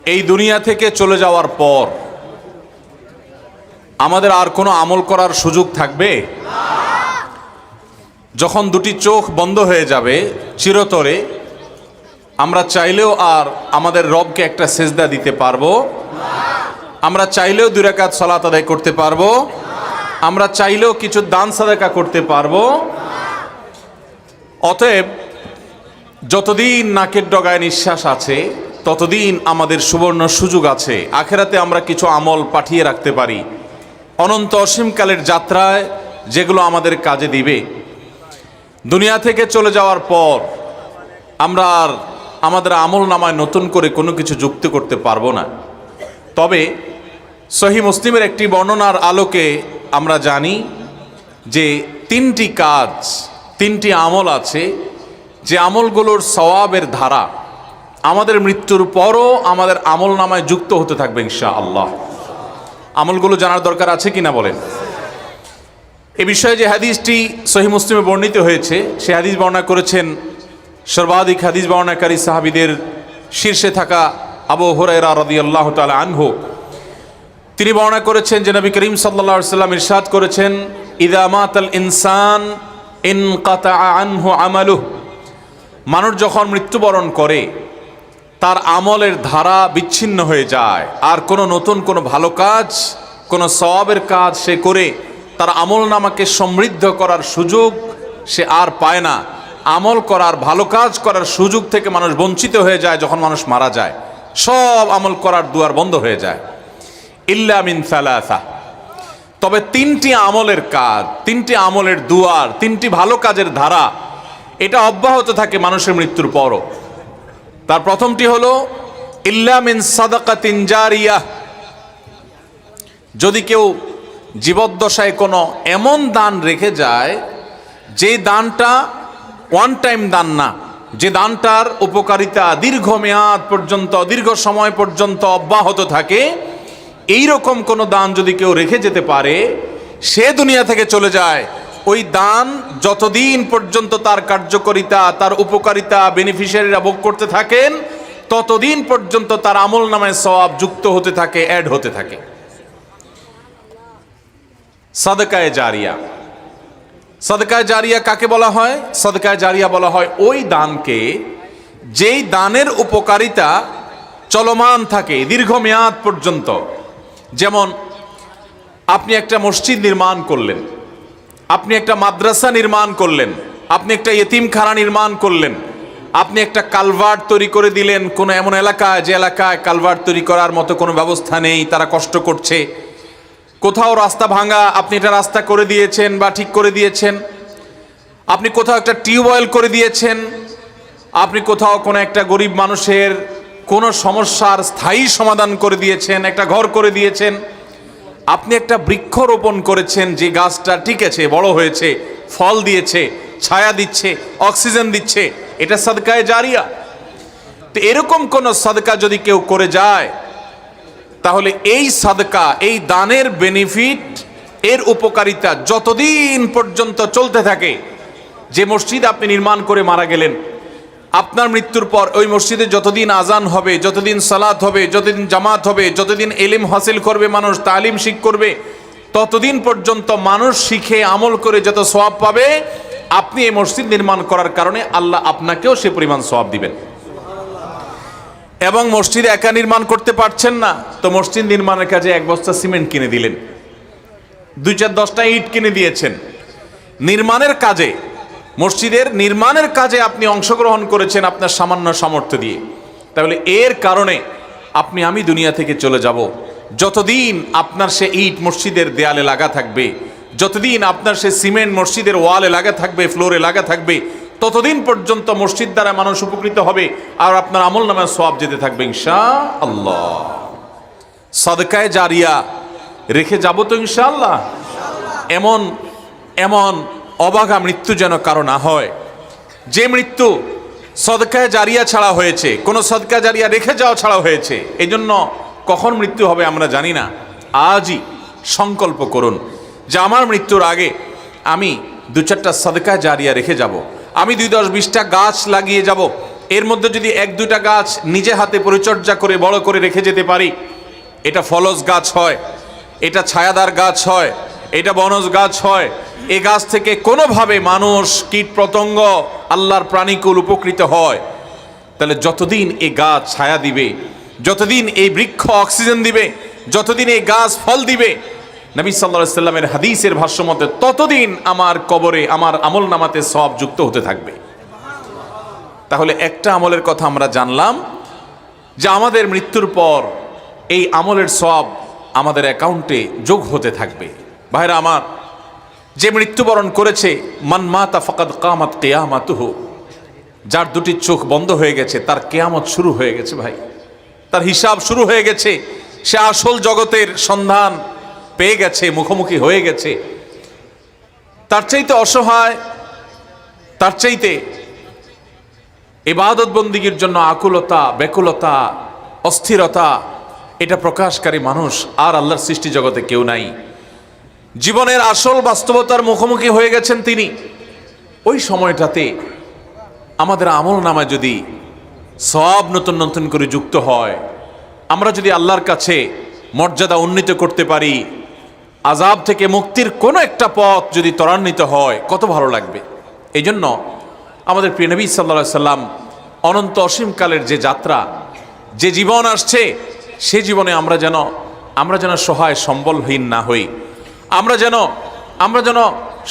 এই দুনিয়া থেকে চলে যাওয়ার পর আমাদের আর কোনো আমল করার সুযোগ থাকবে? যখন দুটি চোখ বন্ধ হয়ে যাবে চিরতরে, আমরা চাইলেও আর আমাদের রবকে একটা সেজদা দিতে পারবো? আমরা চাইলেও 2 রাকাত সালাত আদায় করতে পারবো? আমরা চাইলেও কিছু দান সাদাকা করতে পারবো? অতএব যতদিন নাকের ডগায় নিঃশ্বাস আছে ততদিন আমাদের সুবর্ণ সুযোগ আছে আখেরাতে আমরা কিছু আমল পাঠিয়ে রাখতে পারি অনন্ত অসীমকালের যাত্রায়, যেগুলো আমাদের কাজে দিবে। দুনিয়া থেকে চলে যাওয়ার পর আমরা আর আমাদের আমল নামায় নতুন করে কোনো কিছু যুক্ত করতে পারবো না। তবে সহিহ মুসলিমের একটি বর্ণনার আলোকে আমরা জানি যে 3টি কাজ, 3টি আমল আছে, যে আমলগুলোর সওয়াবের ধারা আমাদের মৃত্যুর পরও আমাদের আমল নামায় যুক্ত হতে থাকবে ইনশাআল্লাহ। আমলগুলো জানার দরকার আছে কিনা বলেন? এ বিষয়ে যে হাদিসটি সহিহ মুসলিমে বর্ণিত হয়েছে, সে হাদিস বর্ণনা করেছেন সর্বাধিক হাদিস বর্ণনাকারী সাহাবীদের শীর্ষে থাকা আবু হুরায়রা রাদিয়াল্লাহু তাআলা আনহু। তিনি বর্ণনা করেছেন যে নবী করিম সাল্লাল্লাহু আলাইহি ওয়াসাল্লাম ইরশাদ করেছেন, ইযা মাতাল ইনসান ইনকাতা আনহু আমালুহু, মানুষ যখন মৃত্যুবরণ করে তার আমলের ধারা বিচ্ছিন্ন হয়ে যায়, আর কোনো নতুন কোনো ভালো কাজ, কোনো সওয়াবের কাজ সে করে তার আমল নামাকে সমৃদ্ধ করার সুযোগ সে আর পায় না। আমল করার, ভালো কাজ করার সুযোগ থেকে মানুষ বঞ্চিত হয়ে যায় যখন মানুষ মারা যায়। সব আমল করার দুয়ার বন্ধ হয়ে যায় ইল্লা মিন সালাসা, তবে 3টি আমলের কাজ, 3টি আমলের দুয়ার, 3টি ভালো কাজের ধারা এটা অব্যাহত থাকে মানুষের মৃত্যুর পরও। তার প্রথমটি হলো ইল্লা মিন সাদাকাতিন জারিয়াহ, যদি কেউ জীবদ্দশায় কোনো এমন দান রেখে যায় যে দানটা ওয়ান টাইম দান না, যে দানটার উপকারিতা দীর্ঘমেয়াদ পর্যন্ত, দীর্ঘ সময় পর্যন্ত অব্যাহত থাকে, এই রকম কোনো দান যদি কেউ রেখে যেতে পারে, সে দুনিয়া থেকে চলে যায়, ওই দান যতদিন পর্যন্ত তার কার্যকারিতা, তার উপকারিতা বেনিফিশিয়ারিরা ভোগ করতে থাকেন, ততদিন পর্যন্ত তার আমল নামায় সওয়াব যুক্ত হতে থাকে, অ্যাড হতে থাকে। সাদকায়ে জারিয়া, সাদকায়ে জারিয়া কাকে বলা হয়? সাদকায়ে জারিয়া বলা হয় ওই দানকে যেই দানের উপকারিতা চলমান থাকে দীর্ঘমেয়াদ পর্যন্ত। যেমন আপনি একটা মসজিদ নির্মাণ করলেন, আপনি একটা মাদ্রাসা নির্মাণ করলেন, আপনি একটা ইতিমখানা নির্মাণ করলেন, আপনি একটা কালভার্ট তৈরি করে দিলেন কোনো এমন এলাকায় যে এলাকায় কালভার্ট তৈরি করার মতো কোনো ব্যবস্থা নেই, তারা কষ্ট করছে, কোথাও রাস্তা ভাঙা, আপনি এটা রাস্তা করে দিয়েছেন বা ঠিক করে দিয়েছেন, আপনি কোথাও একটা টিউবওয়েল করে দিয়েছেন, আপনি কোথাও কোনো একটা গরিব মানুষের কোনো সমস্যার স্থায়ী সমাধান করে দিয়েছেন, একটা ঘর করে দিয়েছেন, আপনি একটা বৃক্ষ রোপণ করেছেন, যে গাছটা ঠিক আছে, বড় হয়েছে, ফল দিয়েছে, ছায়া দিচ্ছে, অক্সিজেন দিচ্ছে, এটা সাদকায়ে জারিয়া। তো এরকম কোন সাদকা যদি কেউ করে যায়, তাহলে এই সাদকা, এই দানের বেনিফিট, এর উপকারিতা যতদিন পর্যন্ত চলতে থাকে। যে মসজিদ আপনি নির্মাণ করে মারা গেলেন, আপনার মৃত্যুর পর ওই মসজিদে যতদিন আজান হবে, যতদিন সালাত হবে, যতদিন জামাত হবে, যতদিন ইলম হাসিল করবে মানুষ, তালিম শিখ করবে, ততদিন পর্যন্ত মানুষ শিখে আমল করে যত সওয়াব পাবে, আপনি এই মসজিদ নির্মাণ করার কারণে আল্লাহ আপনাকেও সে পরিমাণ সওয়াব দিবেন। এবং মসজিদ একা নির্মাণ করতে পারছেন না, তো মসজিদ নির্মাণের কাজে 1 বস্তা সিমেন্ট কিনে দিলেন, 2-4-10টা ইট কিনে দিয়েছেন। নির্মাণের কাজে, মসজিদের নির্মাণের কাজে আপনি অংশগ্রহণ করেছেন আপনার সামান্য সামর্থ্য দিয়ে। তাহলে এর কারণে আপনি, আমি দুনিয়া থেকে চলে যাব, যতদিন আপনার সে ইট মসজিদের দেয়ালে লাগা থাকবে, যতদিন আপনার সে সিমেন্ট মসজিদের ওয়ালে লাগা থাকবে, ফ্লোরে লাগা থাকবে, ততদিন পর্যন্ত মসজিদ দ্বারা মানুষ উপকৃত হবে, আর আপনার আমল নামে সওয়াব যেতে থাকবে ইনশাআল্লাহ। সাদকায়ে জারিয়া রেখে যাব তো ইনশাআল্লাহ। এমন এমন অবাগা মৃত্যু যেন কারো না হয়, যে মৃত্যু সাদকায়ে জারিয়া ছাড়া হয়েছে, কোন সাদকা জারিয়া রেখে যাওয়া ছাড়া হয়েছে। এই জন্য কখন মৃত্যু হবে আমরা জানি না। আজই সংকল্প করুন যে আমার মৃত্যুর আগে আমি 2-4টা সাদকা জারিয়া রেখে যাব, আমি 2-10-20টা গাছ লাগিয়ে যাব, এর মধ্যে যদি 1-2টা গাছ নিজে হাতে পরিচর্যা করে বড় করে রেখে যেতে পারি, এটা ফলজ গাছ হয়, এটা ছায়াদার গাছ হয়, এটা বনজ গাছ হয়, এই গাছ থেকে কোনোভাবে মানুষ, কীট পতঙ্গ, আল্লাহর প্রাণীকুল উপকৃত হয়, তাহলে যতদিন এই গাছ ছায়া দিবে, যতদিন এই বৃক্ষ অক্সিজেন দিবে, যতদিন এই গাছ ফল দিবে, নবী সাল্লাল্লাহু আলাইহি সাল্লামের হাদিসের ভাষ্য মতে ততদিন আমার কবরে আমার আমল নামাতে সওয়াব যুক্ত হতে থাকবে। তাহলে একটা আমলের কথা আমরা জানলাম যে আমাদের মৃত্যুর পর এই আমলের সওয়াব আমাদের অ্যাকাউন্টে যোগ হতে থাকবে। ভাইরা আমার, যে মৃত্যুবরণ করেছে, মান মাতা ফাকাদ কামাত কিয়ামাতুহু, যার দুটি চোখ বন্ধ হয়ে গেছে তার কিয়ামত শুরু হয়ে গেছে ভাই, তার হিসাব শুরু হয়ে গেছে, সে আসল জগতের সন্ধান পেয়ে গেছে, মুখোমুখি হয়ে গেছে। তার চাইতে অসহায়, তার চাইতে ইবাদত বন্দিগির জন্য আকুলতা, ব্যাকুলতা, অস্থিরতা এটা প্রকাশকারী মানুষ আর আল্লাহর সৃষ্টি জগতে কেউ নাই। জীবনের আসল বাস্তবতার মুখোমুখি হয়ে গেছেন তিনি। ওই সময়টাতে আমাদের আমল নামায় যদি সব নতুন নতুন করে যুক্ত হয়, আমরা যদি আল্লাহর কাছে মর্যাদা উন্নীত করতে পারি, আযাব থেকে মুক্তির কোনো একটা পথ যদি ত্বরান্বিত হয়, কত ভালো লাগবে। এই জন্য আমাদের প্রিয় নবী সাল্লাল্লাহু আলাইহি সাল্লাম অনন্ত অসীমকালের যে যাত্রা, যে জীবন আসছে, সে জীবনে আমরা যেন সহায় সম্বলহীন না হই, আমরা যেন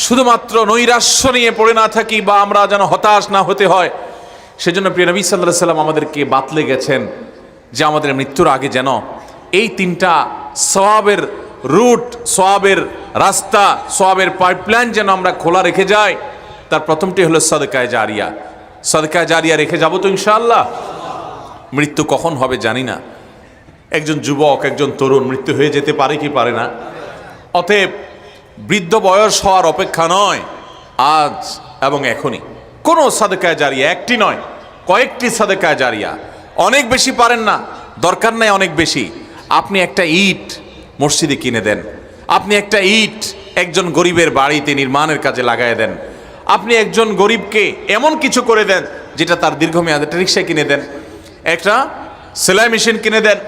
শুধুমাত্র নৈরাশ্য নিয়ে পড়ে না থাকি, বা আমরা যেন হতাশ না হতে হয়। সেজন্য প্রিয় নবী সাল্লাল্লাহু আলাইহি সাল্লাম আমাদেরকে বাতলে গেছেন যে আমাদের মৃত্যুর আগে যেন এই 3টা সওয়াবের রুট, সওয়াবের রাস্তা, সওয়াবের পাইপলাইন যেন আমরা খোলা রেখে যাই। তার প্রথমটি হলো সাদকায়ে জারিয়া। সাদকায়ে জারিয়া রেখে যাব তো ইনশাআল্লাহ। মৃত্যু কখন হবে জানি না। একজন যুবক, একজন তরুণ মৃত্যু হয়ে যেতে পারে কি পারে না। অতএব বৃদ্ধ বয়স হওয়ার অপেক্ষা নয়, আজ এবং এখনই কোনো সাদকায়ে জারিয়া, একটি নয় কয়েকটি সাদকায়ে জারিয়া। অনেক বেশি পারেন না, দরকার নাই অনেক বেশি। আপনি একটা ইট মসজিদে কিনে দেন, আপনি একটা ইট একজন গরিবের বাড়িতে নির্মাণের কাজে লাগায় দেন, আপনি একজন গরিবকে এমন কিছু করে দেন যেটা তার দীর্ঘমেয়াদে, একটা রিক্সা কিনে দেন, একটা সেলাই মেশিন কিনে দেন,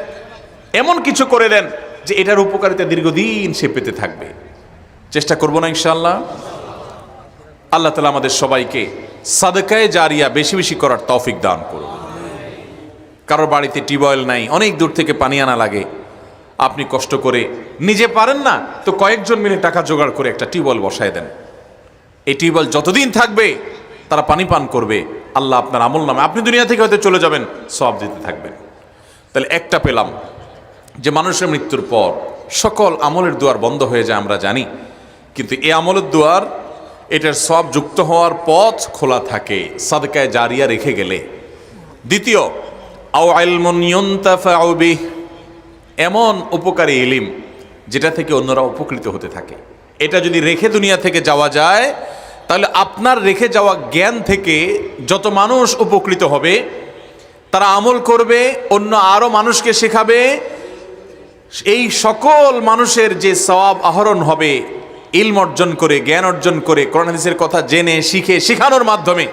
এমন কিছু করে দেন যে এটার উপকারিতা দীর্ঘদিন সে পেতে থাকবে। চেষ্টা করব না ইনশাআল্লাহ। আল্লাহ তাআলা আমাদের সবাইকে সাদকায়ে জারিয়া বেশি বেশি করার তৌফিক দান করুন। কারোর বাড়িতে টিউবওয়েল নাই, অনেক দূর থেকে পানি আনা লাগে, আপনি কষ্ট করে নিজে পারেন না তো কয়েকজন মিলে টাকা জোগাড় করে একটা টিউবওয়েল বসায় দেন। এই টিউবওয়েল যতদিন থাকবে তারা পানি পান করবে, আল্লাহ আপনার আমল নামে, আপনি দুনিয়া থেকে হয়তো চলে যাবেন, সওয়াব দিতে থাকবেন। তাহলে একটা পেলাম যে মানুষের মৃত্যুর পর সকল আমলের দুয়ার বন্ধ হয়ে যায় আমরা জানি, কিন্তু এই আমলের দুয়ার, এটার সওয়াব যুক্ত হওয়ার পথ খোলা থাকে সাদকায়ে জারিয়া রেখে গেলে। দ্বিতীয়, আও ইলমুন ইউনতাফাউ বিহ, এমন উপকারী ইলম যেটা থেকে অন্যরা উপকৃত হতে থাকে। এটা যদি রেখে দুনিয়া থেকে যাওয়া যায়, তাহলে আপনার রেখে যাওয়া জ্ঞান থেকে যত মানুষ উপকৃত হবে, তারা আমল করবে, অন্য আরও মানুষকে শেখাবে, এই সকল মানুষের যে সওয়াব আহরণ হবে ইলম অর্জন করে, জ্ঞান অর্জন করে, কোরআন হাদিসের কথা জেনে শিখে শেখানোর মাধ্যমে,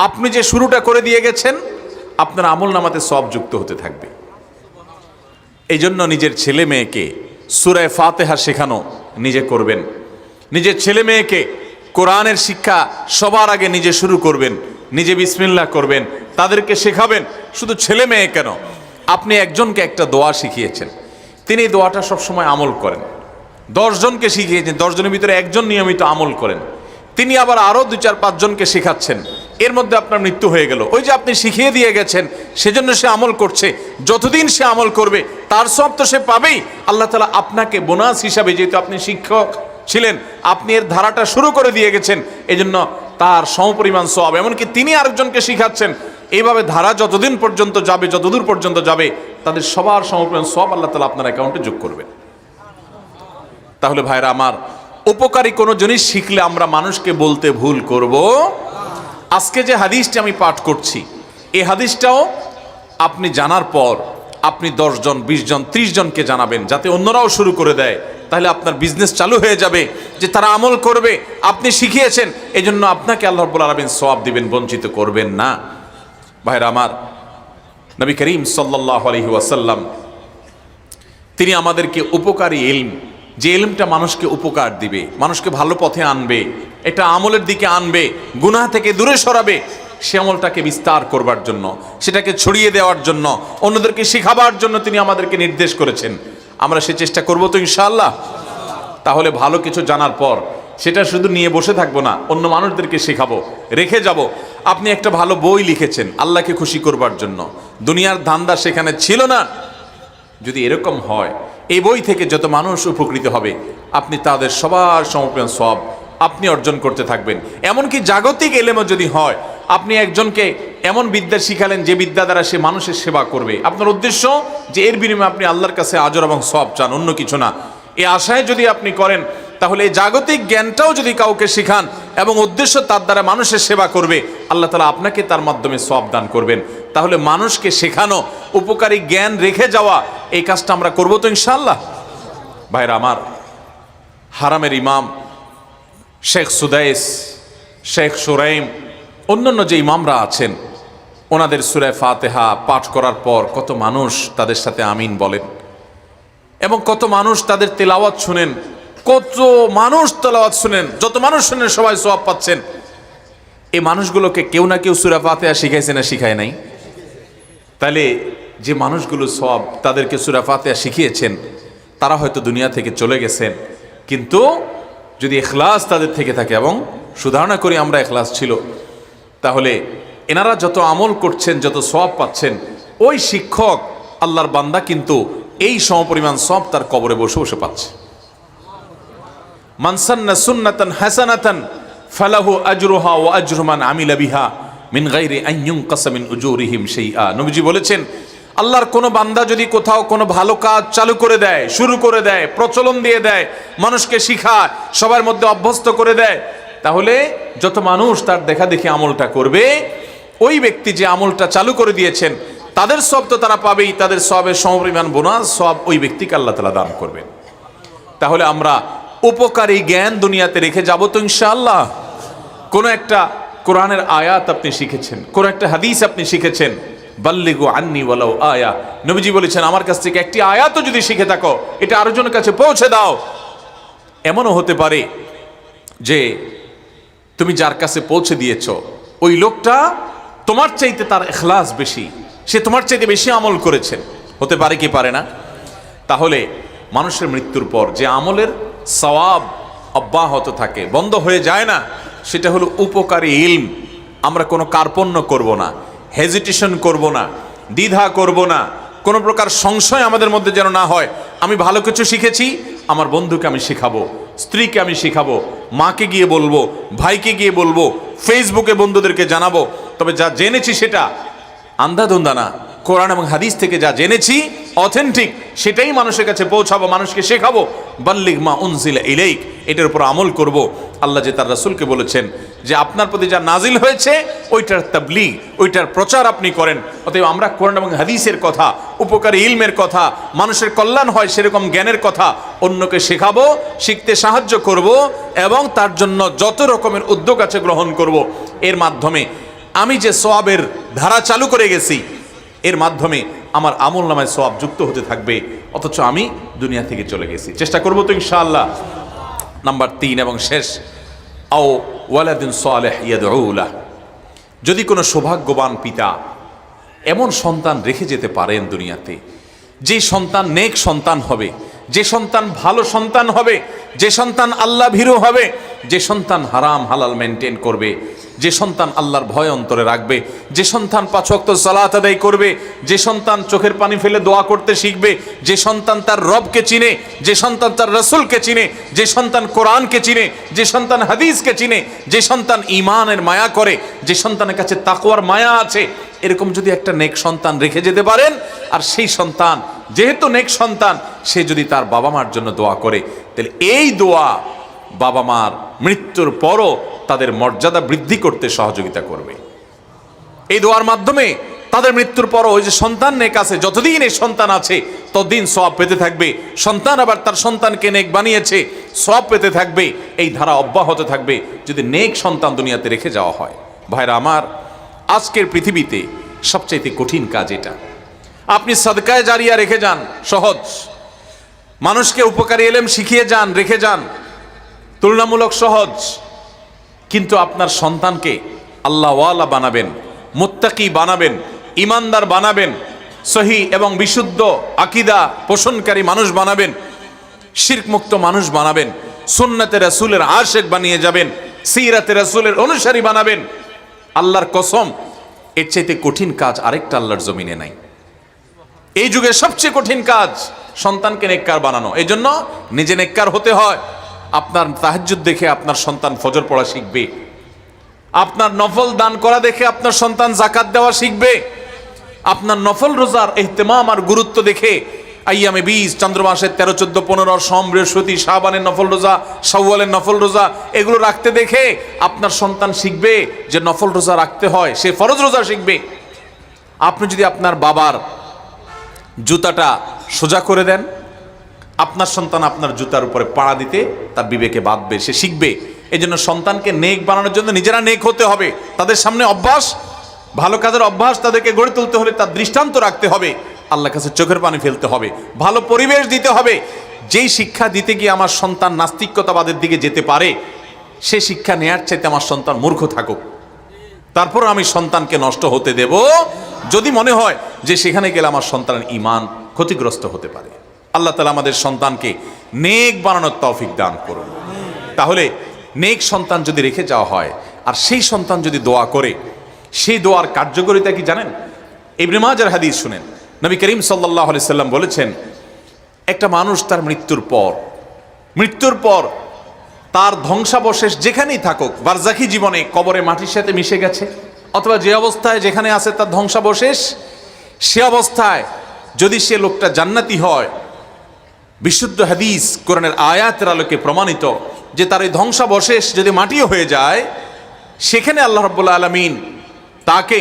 আপনি যে শুরুটা করে দিয়ে গেছেন, আপনার আমল নামাতে সওয়াব যুক্ত হতে থাকবে। এই জন্য নিজের ছেলে মেয়েকে সূরা ফাতিহা শেখানো নিজে করবেন, নিজের ছেলে মেয়েকে কোরআনের শিক্ষা সবার আগে নিজে শুরু করবেন, নিজে বিসমিল্লাহ করবেন, তাদেরকে শেখাবেন। শুধু ছেলে মেয়ে কেন, আপনি একজনকে একটা দোয়া শিখিয়েছেন, তিনি এই দোয়াটা সবসময় আমল করেন, 10 জনকে শিখিয়েছেন, 10 জনের ভিতরে একজন নিয়মিত আমল করেন, তিনি আবার আরও 2-4-5 জনকে শেখাচ্ছেন, এর মধ্যে আপনার মৃত্যু হয়ে গেল। ওই যে আপনি শিখিয়ে দিয়ে গেছেন, সেজন্য সে আমল করছে, যতদিন সে আমল করবে তার সব তো সে পাবেই। আল্লাহ তাআলা আপনাকে বোনাস হিসাবে, যেহেতু আপনি শিক্ষক ছিলেন, আপনি এর ধারাটা শুরু করে দিয়ে গেছেন, এজন্য তার সমপরিমাণ সওয়াব, এমনকি তিনি আরেকজনকে শিখাচ্ছেন, এইভাবে ধারা যতদিন পর্যন্ত যাবে, যতদূর পর্যন্ত যাবে, তাদের সবার সমপরিমাণ সওয়াব আল্লাহ তাআলা আপনার অ্যাকাউন্টে যোগ করবেন। তাহলে ভাইরা আমার, উপকারী কোনো জিনিস শিখলে আমরা মানুষকে বলতে ভুল করব। আজকে যে হাদিসটি আমি পাঠ করছি, এই হাদিসটাও আপনি জানার পর আপনি 10 জন, 20 জন, 30 জনকে জানাবেন, যাতে অন্যরাও শুরু করে দেয়। তাহলে আপনার বিজনেস চালু হয়ে যাবে, যে তারা আমল করবে, আপনি শিখিয়েছেন, এজন্য আপনাকে আল্লাহ রাব্বুল আলামিন সওয়াব দিবেন, বঞ্চিত করবেন না। ভাইরা আমার, নবী করিম সাল্লাল্লাহু আলাইহি ওয়াসাল্লাম তিনি আমাদেরকে উপকারী ইলম, যে ইলমটা মানুষকে উপকার দিবে, মানুষকে ভালো পথে আনবে, এটা আমলের দিকে আনবে, গুনাহ থেকে দূরে সরাবে, সে আমলটাকে বিস্তার করবার জন্য, সেটাকে ছড়িয়ে দেওয়ার জন্য, অন্যদেরকে শেখাবার জন্য তিনি আমাদেরকে নির্দেশ করেছেন। আমরা সে চেষ্টা করব তো ইনশাআল্লাহ। তাহলে ভালো কিছু জানার পর সেটা শুধু নিয়ে বসে থাকবো না, অন্য মানুষদেরকে শেখাবো, রেখে যাব। আপনি একটা ভালো বই লিখেছেন আল্লাহকে খুশি করবার জন্য, দুনিয়ার ধান্দা সেখানে ছিল না। যদি এরকম হয়, এই বই থেকে যত মানুষ উপকৃত হবে, আপনি তাদের সবার সমর্পণ সওয়াব আপনি অর্জন করতে থাকবেন। এমনকি জাগতিক এলেমও যদি হয়, আপনি একজনকে এমন বিদ্যা শিখালেন যে বিদ্যা দ্বারা সে মানুষের সেবা করবে, আপনার উদ্দেশ্য যে এর বিনিময়ে আপনি আল্লাহর কাছে আজর এবং সওয়াব চান, অন্য কিছু না। এই আশায় যদি আপনি করেন, তাহলে এই জাগতিক জ্ঞানটাও যদি কাউকে শেখান এবং উদ্দেশ্য তার দ্বারা মানুষের সেবা করবে, আল্লাহ তাআলা আপনাকে তার মাধ্যমে সওয়াব দান করবেন। তাহলে মানুষকে শেখানো, উপকারী জ্ঞান রেখে যাওয়া, এই কাজটা আমরা করবো তো ইনশাআল্লাহ। ভাইরা আমার, হারামের ইমাম শেখ সুদাইস, শেখ সুরাইম, অন্যান্য যে ইমামরা আছেন, ওনাদের সূরা ফাতিহা পাঠ করার পর কত মানুষ তাদের সাথে আমিন বলেন, এবং কত মানুষ তাদের তেলাওয়াত শুনেন, কত মানুষ তেলাওয়াত শুনেন, যত মানুষ শুনেন সবাই সওয়াব পাচ্ছেন। এই মানুষগুলোকে কেউ না কেউ সূরা ফাতিহা শিখাইছে না শিখায় নাই? তাহলে যে মানুষগুলো সওয়াব তাদেরকে সূরা ফাতিহা শিখিয়েছেন, তারা হয়তো দুনিয়া থেকে চলে গেছেন, কিন্তু যদি ইখলাস তাদের থেকে থাকে, এবং সুধারণা করি আমরা ইখলাস ছিল, তাহলে এনারা যত আমল করছেন, যত সওয়াব পাচ্ছেন, ওই শিক্ষক আল্লাহর বান্দা কিন্তু এই সমপরিমাণ সওয়াব তার কবরে বসে বসে পাচ্ছে। মান সান্না সুন্নাতান হাসানাতান ফালাহু আজরুহা ওয়া আজরু মান আমিলা বিহা মিন গায়রি আন ইউনকাসা মিন উজুরিহিম শাইআ। নবীজি বলেছেন, আল্লাহর কোনো বান্দা যদি কোথাও কোনো ভালো কাজ চালু করে দেয়, শুরু করে দেয়, প্রচলন দিয়ে দেয়, মানুষকে শিখায়, সবার মধ্যে অভ্যস্ত করে দেয়, তাহলে যত মানুষ তার দেখা দেখি আমলটা করবে, ওই ব্যক্তি যে আমলটা চালু করে দিয়েছেন তাদের সওয়াব তো তারা পাবেই, তাদের সওয়াবের সমপরিমাণ বোনাস সওয়াব ওই ব্যক্তিকে আল্লাহ তাআলা দান করবেন। তাহলে আমরা উপকারী জ্ঞান দুনিয়াতে রেখে যাব তো ইনশাআল্লাহ। কোনো একটা কোরআনের আয়াত আপনি শিখেছেন, কোনো একটা হাদিস আপনি শিখেছেন, বাল্লিগু আন্নি ওয়ালাউ আয়া, নবীজি বলেছেন আমার কাছ থেকে একটি আয়াতও যদি শিখে থাকো, এটা আরেকজনের কাছে পৌঁছে দাও। এমনও হতে পারে যে তুমি যার কাছে পৌঁছে দিয়েছ, ওই লোকটা তোমার চাইতে তার ইখলাস বেশি, সে তোমার চাইতে বেশি আমল করেছেন, হতে পারে কি পারে না? তাহলে মানুষের মৃত্যুর পর যে আমলের সওয়াব অব্যাহত থাকে, বন্ধ হয়ে যায় না, সেটা হলো উপকারী ইলম। আমরা কোনো কার্পণ্য করব না, হেজিটেশন করব না, দ্বিধা করব না, কোনো প্রকার সংশয় আমাদের মধ্যে যেন না হয়। আমি ভালো কিছু শিখেছি, আমার বন্ধুকে আমি শেখাবো, স্ত্রীকে আমি শেখাবো, মাকে গিয়ে বলবো, ভাইকে গিয়ে বলবো, ফেসবুকে বন্ধুদেরকে জানাবো। তবে যা জেনেছি সেটা আন্ধাধুন্দা না, কোরআন এবং হাদিস থেকে যা জেনেছি অথেন্টিক, সেটাই মানুষের কাছে পৌঁছাবো, মানুষকে শেখাবো। বাল্লিগ মা উনজিলা ইলাইক, এটার উপর আমল করব। আল্লাহ যে তার রাসূলকে বলেছেন যে আপনার প্রতি যা নাজিল হয়েছে ওইটার তাবলীগ, ওইটার প্রচার আপনি করেন। অতএব আমরা কোরআন এবং হাদিসের কথা, উপকারী ইলমের কথা, মানুষের কল্যাণ হয় সেরকম জ্ঞানের কথা অন্যকে শেখাবো, শিখতে সাহায্য করব, এবং তার জন্য যত রকমের উদ্যোগ আছে গ্রহণ করব। এর মাধ্যমে আমি যে সওয়াবের ধারা চালু করে গেছি, এর মাধ্যমে আমার আমল নামায় সওয়াব যুক্ত হতে থাকবে, অথচ আমি দুনিয়া থেকে চলে গেছি। চেষ্টা করবো তো ইনশাআল্লাহ। নাম্বার 3 এবং শেষ, আও ওয়ালাদিন সালেহ ইয়াদউ লাহ, যদি কোনো সৌভাগ্যবান পিতা এমন সন্তান রেখে যেতে পারেন দুনিয়াতে, যে সন্তান নেক সন্তান হবে, যে সন্তান ভালো সন্তান হবে, যে সন্তান আল্লাহ ভীরু হবে, যে সন্তান হারাম হালাল মেনটেন করবে, যে সন্তান আল্লাহর ভয় অন্তরে রাখবে, যে সন্তান 5 ওয়াক্ত সালাত আদায় করবে, যে সন্তান চোখের পানি ফেলে দোয়া করতে শিখবে, যে সন্তান তার রবকে চিনে, যে সন্তান তার রাসূলকে চিনে, যে সন্তান কোরআনকে চিনে, যে সন্তান হাদিসকে চিনে, যে সন্তান ঈমানের মায়া করে, যে সন্তানের কাছে তাকওয়ার মায়া আছে, এরকম যদি একটা নেক সন্তান রেখে যেতে পারেন, আর সেই সন্তান যেহেতু নেক সন্তান, সে যদি তার বাবা মার জন্য দোয়া করে, তাহলে এই দোয়া বাবা মার মৃত্যুর পরও তাদের মর্যাদা বৃদ্ধি করতে সহযোগিতা করবে। এই দোয়ার মাধ্যমে তাদের মৃত্যুর পরও ওই যে সন্তান নেক আছে, যতদিন এই সন্তান আছে ততদিন সওয়াব পেতে থাকবে। সন্তান আবার তার সন্তানকে নেক বানিয়েছে, সওয়াব পেতে থাকবে। এই ধারা অব্যাহত থাকবে যদি নেক সন্তান দুনিয়াতে রেখে যাওয়া হয়। ভাইরা আমার, আজকের পৃথিবীতে সবচাইতে কঠিন কাজ এটা। আপনি সাদকায়ে জারিয়া রেখে যান, সহজ। মানুষকে উপকারী এলেম শিখিয়ে যান, রেখে যান, তুলনামূলক সহজ। কিন্তু আপনার সন্তানকে আল্লাহওয়ালা বানাবেন, মুত্তাকি বানাবেন, ইমানদার বানাবেন, সহি এবং বিশুদ্ধ আকীদা পোষণকারী মানুষ বানাবেন, শিরক মুক্ত মানুষ বানাবেন, সুন্নতে রাসূলের আশিক বানিয়ে যাবেন, সিরাতে রাসূলের অনুসারী বানাবেন। আল্লাহর কসম, এর চাইতে কঠিন কাজ আরেকটা আল্লাহর জমিনে নাই। এই যুগের সবচেয়ে কঠিন কাজ সন্তানকে নেককার বানানো। এই জন্য নিজে নেককার হতে হয়। আপনার তাহাজ্জুদ দেখে আপনার সন্তান ফজর পড়া শিখবে, আপনার নফল দান করা দেখে আপনার সন্তান যাকাত দেওয়া শিখবে, আপনার নফল রোজার ইহতিমাম আর গুরুত্ব দেখে আইয়ামে 20 চন্দ্রমাসের 13, 14, 15 সোম, বৃহস্পতি, শাবানের নফল রোজা, শাওয়ালের নফল রোজা এগুলো রাখতে দেখে আপনার সন্তান শিখবে যে নফল রোজা রাখতে হয়, সে ফরজ রোজা শিখবে। আপনি যদি আপনার বাবার জুতাটা সোজা করে দেন, আপনার সন্তান আপনার জুতার উপরে পাড়া দিতে তার বিবেকে বাঁধবে, সে শিখবে। এই জন্য সন্তানকে নেক বানানোর জন্য নিজেরা নেক হতে হবে। তাদের সামনে অভ্যাস, ভালো কাজের অভ্যাস তাদেরকে গড়ে তুলতে হলে তার দৃষ্টান্ত রাখতে হবে, আল্লাহর কাছে চোখের পানি ফেলতে হবে, ভালো পরিবেশ দিতে হবে। যেই শিক্ষা দিতে গিয়ে আমার সন্তান নাস্তিকতাবাদের দিকে যেতে পারে, সে শিক্ষা নেয়ার চাইতে আমার সন্তান মূর্খ থাকুক, তারপর আমি সন্তানকে নষ্ট হতে দেব যদি মনে হয় যে সেখানে গেলে আমার সন্তানের ঈমান ক্ষতিগ্রস্ত হতে পারে। আল্লাহ তাআলা আমাদের সন্তানকে নেক বানানোর তৌফিক দান করুন। তাহলে নেক সন্তান যদি রেখে যাওয়া হয় আর সেই সন্তান যদি দোয়া করে, সেই দোয়ার কার্যকারিতা কি জানেন? ইবনে মাজার হাদিস শুনেন, নবী করিম সাল্লাল্লাহু আলাইহি সাল্লাম বলেছেন, একটা মানুষ তার মৃত্যুর পর তার ধ্বংসাবশেষ যেখানেই থাকুক, বারজাখী জীবনে কবরে মাটির সাথে মিশে গেছে, অথবা যে অবস্থায় যেখানে আছে তার ধ্বংসাবশেষ, সে অবস্থায় যদি সে লোকটা জান্নাতি হয়, বিশুদ্ধ হাদিস কোরআনের আয়াতের আলোকে প্রমাণিত যে তার এই ধ্বংসাবশেষ যদি মাটিও হয়ে যায়, সেখানে আল্লাহ রাব্বুল আলামিন তাকে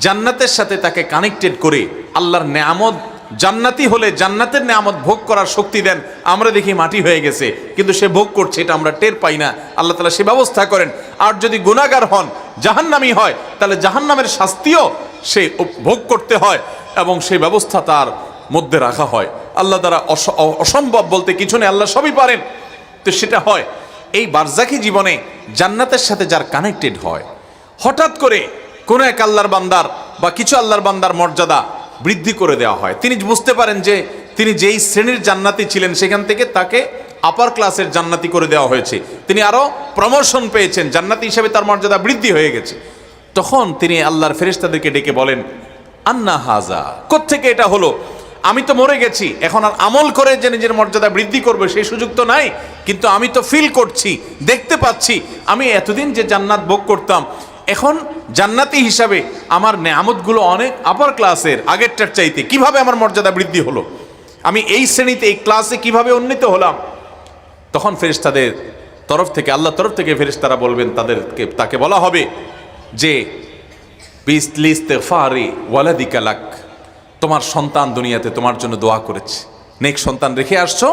জান্নাতের সাথে তাকে কানেক্টেড করে আল্লাহর নেয়ামত, জান্নাতি হলে জান্নাতের নেয়ামত ভোগ করার শক্তি দেন। আমরা দেখি মাটি হয়ে গেছে কিন্তু সে ভোগ করছে, এটা আমরা টের পাই না। আল্লাহ তাআলা সে ব্যবস্থা করেন। আর যদি গুনাহগার হন, জাহান্নামী হয়, তাহলে জাহান্নামের শাস্তিও সে ভোগ করতে হয় এবং সেই ব্যবস্থা তার মধ্যে রাখা হয়। আল্লাহ দ্বারা অসম্ভব বলতে কিছু নেই, আল্লাহ সবই পারেন। তো সেটা হয় এই বারজাখী জীবনে জান্নাতের সাথে যার কানেক্টেড হয়, হঠাৎ করে কোনো এক আল্লাহর বান্দার বা কিছু আল্লাহর বান্দার মর্যাদা বৃদ্ধি করে দেওয়া হয়। তিনি বুঝতে পারেন যে তিনি যেই শ্রেণীর জান্নাতি ছিলেন সেখান থেকে তাকে আপার ক্লাসের জান্নাতি করে দেওয়া হয়েছে, তিনি আরো প্রমোশন পেয়েছেন, জান্নাতি হিসেবে তার মর্যাদা বৃদ্ধি হয়ে গেছে। তখন তিনি আল্লাহর ফেরেশতাদেরকে ডেকে বলেন, আন্না হাজা, কোত্থেকে এটা হলো? আমি তো মরে গেছি, এখন আর আমল করে যে নিজের মর্যাদা বৃদ্ধি করবে সেই সুযোগ তো নাই, কিন্তু আমি তো ফিল করছি, দেখতে পাচ্ছি, আমি এতদিন যে জান্নাত ভোগ করতাম, এখন জান্নাতি হিসাবে আমার নেয়ামতগুলো অনেক আপার ক্লাসের, আগেরটার চাইতে কিভাবে আমার মর্যাদা বৃদ্ধি হলো, আমি এই শ্রেণীতে এই ক্লাসে কিভাবে উন্নীত হলাম। তখন ফেরেশতাদের তরফ থেকে, আল্লাহর তরফ থেকে ফেরেশতারা বলবেন, তাকে বলা হবে যে বিস্তিগফারি ওয়ালাদিকা লাক, তোমার সন্তান দুনিয়াতে তোমার জন্য দোয়া করেছে, নেক সন্তান রেখে আসছো,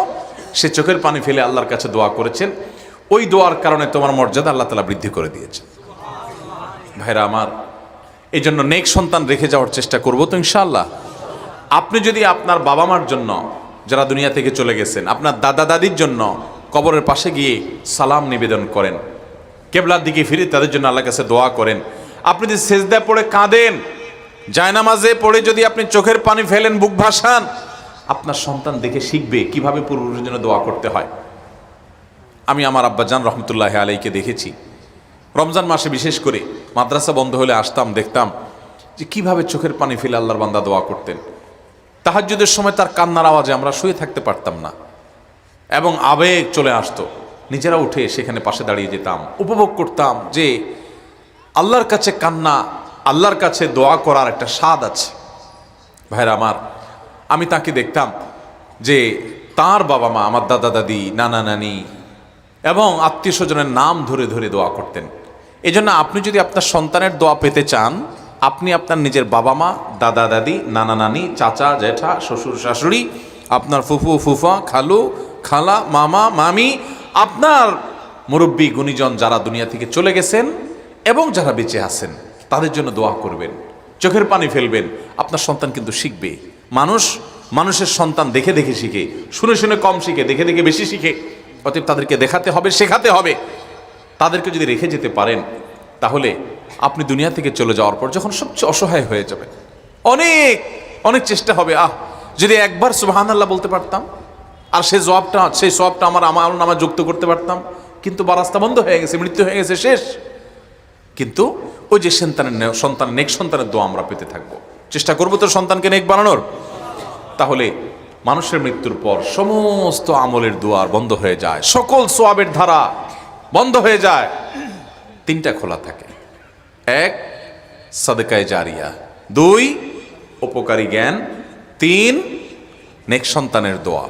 সে চোখের পানি ফেলে আল্লাহর কাছে দোয়া করেছেন, ওই দোয়ার কারণে তোমার মর্যাদা আল্লাহ তাআলা বৃদ্ধি করে দিয়েছে। ভাইরা আমার, এই জন্য নেক সন্তান রেখে যাওয়ার চেষ্টা করবো তো ইনশাআল্লাহ। আপনি যদি আপনার বাবা মার জন্য যারা দুনিয়া থেকে চলে গেছেন, আপনার দাদা দাদির জন্য কবরের পাশে গিয়ে সালাম নিবেদন করেন, কেবলার দিকে ফিরে তাদের জন্য আল্লাহর কাছে দোয়া করেন, আপনি যদি সেজদায় পড়ে কাঁদেন, জায়নামাজে পড়ে যদি আপনি চোখের পানি ফেলেন, বুক ভাসান, আপনার সন্তান দেখে শিখবে কিভাবে পূর্বপুরুষের জন্য দোয়া করতে হয়। আমি আমার আব্বাজান রহমতুল্লাহ আলাইকে দেখেছি, রমজান মাসে বিশেষ করে মাদ্রাসা বন্ধ হলে আসতাম, দেখতাম যে কিভাবে চোখের পানি ফেলে আল্লাহর বান্দা দোয়া করতেন। তাহাজ্জুদের সময় তার কান্নার আওয়াজে আমরা শুয়ে থাকতে পারতাম না এবং আবেগ চলে আসতো, নিজেরা উঠে সেখানে পাশে দাঁড়িয়ে যেতাম, উপভোগ করতাম যে আল্লাহর কাছে কান্না, আল্লাহর কাছে দোয়া করার একটা স্বাদ আছে। ভাইরা আমার, আমি তাকে দেখতাম যে তার বাবা মা, আমার দাদা দাদি, নানা নানি এবং আত্মীয় স্বজনের নাম ধরে ধরে দোয়া করতেন। এই জন্য আপনি যদি আপনার সন্তানের দোয়া পেতে চান, আপনি আপনার নিজের বাবা মা, দাদা দাদি, নানা নানি, চাচা জ্যাঠা, শ্বশুর শাশুড়ি, আপনার ফুফু ফুফা, খালু খালা, মামা মামি, আপনার মুরব্বী গুণীজন যারা দুনিয়া থেকে চলে গেছেন এবং যারা বেঁচে আছেন, তাদের জন্য দোয়া করবেন। চোখের পানি ফেলবেন, আপনার সন্তান কিন্তু শিখবে। মানুষের সন্তান দেখে দেখে শিখে, শুনে শুনে কম শিখে, দেখে দেখে বেশি শিখে। অতএব তাদেরকে দেখাতে হবে, শেখাতে হবে। তাদেরকে যদি রেখে যেতে পারেন, তাহলে আপনি দুনিয়া থেকে চলে যাওয়ার পর যখন সবচেয়ে অসহায় হয়ে যাবেন, অনেক অনেক চেষ্টা হবে, যদি একবার সুবহানাল্লাহ বলতে পারতাম আর সেই সওয়াবটা আমার আমলনামায় যুক্ত করতে পারতাম, কিন্তু রাস্তা বন্ধ হয়ে গেছে, মৃত্যু হয়ে গেছে, শেষ। কিন্তু ওই যে সন্তানের নেক সন্তানের দোয়া আমরা পেতে থাকবো, চেষ্টা করবো তো সন্তানকে নেক বানানোর। তাহলে মানুষের মৃত্যুর পর সমস্ত আমলের দুয়ার বন্ধ হয়ে যায়, সকল সওয়াবের ধারা বন্ধ হয়ে যায়। তিনটা খোলা থাকে: এক, সাদকায়ে জারিয়া; দুই, উপকারী জ্ঞান; তিন, নেক সন্তানের দোয়া।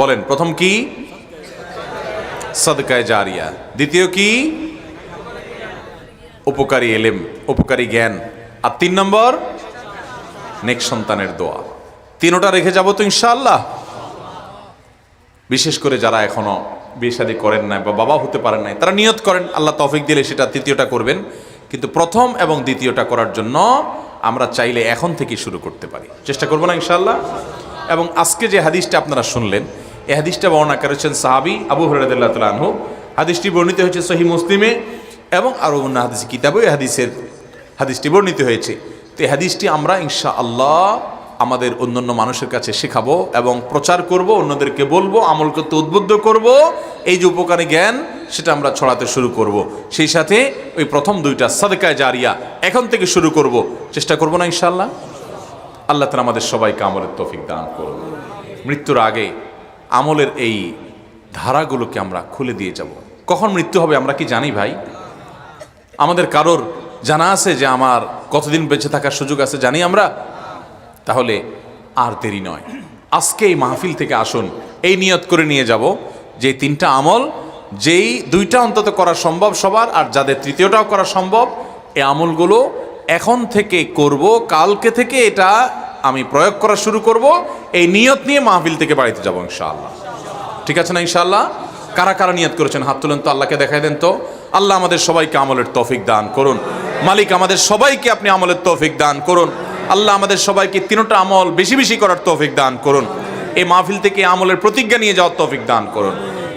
বলেন, প্রথম কি? সাদকায়ে জারিয়া। দ্বিতীয় কি? উপকারী এলেম, উপকারী জ্ঞান। আর 3 নম্বর নেক সন্তানের দোয়া। তিনোটা রেখে যাব তো ইনশাআল্লাহ। বিশেষ করে যারা এখনো বিয়ে শাদী করেন নাই বা বাবা হতে পারেন নাই, তারা নিয়ত করেন, আল্লাহ তৌফিক দিলে সেটা তৃতীয়টা করবেন। কিন্তু প্রথম এবং দ্বিতীয়টা করার জন্য আমরা চাইলে এখন থেকে শুরু করতে পারি, চেষ্টা করবো না ইনশাআল্লাহ। এবং আজকে যে হাদিসটা আপনারা শুনলেন, এই হাদিসটা বর্ণনা করেছেন সাহাবী আবু হুরায়রা রাদিয়াল্লাহু তাআলা আনহু। হাদিসটি বর্ণিত হয়েছে সহিহ মুসলিমে এবং আরো অন্য হাদিস কিতাবে এই হাদিসটি বর্ণিত হয়েছে। তো এই হাদিসটি আমরা ইনশাআল্লাহ আমাদের অন্যান্য মানুষের কাছে শেখাবো এবং প্রচার করব, অন্যদেরকে বলবো, আমল করতে উদ্বুদ্ধ করব। এই যে উপকারী জ্ঞান, সেটা আমরা ছড়াতে শুরু করব। সেই সাথে ওই প্রথম দুইটা সাদকায়ে জারিয়া এখন থেকে শুরু করব, চেষ্টা করব না ইনশাআল্লাহ। আল্লাহ তাআলা আমাদের সবাইকে আমলের তৌফিক দান করুন। মৃত্যুর আগে আমলের এই ধারাগুলোকে আমরা খুলে দিয়ে যাব। কখন মৃত্যু হবে আমরা কি জানি ভাই? আমাদের কারোর জানা আছে যে আমার কতদিন বেঁচে থাকার সুযোগ আছে? জানি আমরা? তাহলে আর দেরি নয়, আজকে এই মাহফিল থেকে আসুন, এই নিয়ত করে নিয়ে যাব যে 3টা আমল, যেই 2টা অন্তত করা সম্ভব সবার, আর যাদের তৃতীয়টাও করা সম্ভব, এই আমলগুলো এখন থেকে করব, কালকে থেকে এটা আমি প্রয়োগ করা শুরু করব। এই নিয়ত নিয়ে মাহফিল থেকে বাড়িতে যাব ইনশাআল্লাহ। ঠিক আছে না ইনশাআল্লাহ? কারা কারা নিয়ত করেছেন হাত তুলেন তো, আল্লাহকে দেখাই দেন তো। আল্লাহ আমাদের সবাইকে আমলের তৌফিক দান করুন। মালিক, আমাদের সবাইকে আপনি আমলের তৌফিক দান করুন। আল্লাহ আমাদের সবাইকে 3টা আমল বেশি বেশি করার তৌফিক দান করুন। এই মাহফিল থেকে আমলের প্রতিজ্ঞা নিয়ে যাওয়ার তৌফিক দান করুন।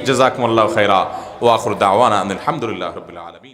জাযাকুমুল্লাহু খাইরা ওয়া আখিরু দাওয়ানা আলহামদুলিল্লাহি রাব্বিল আলামিন।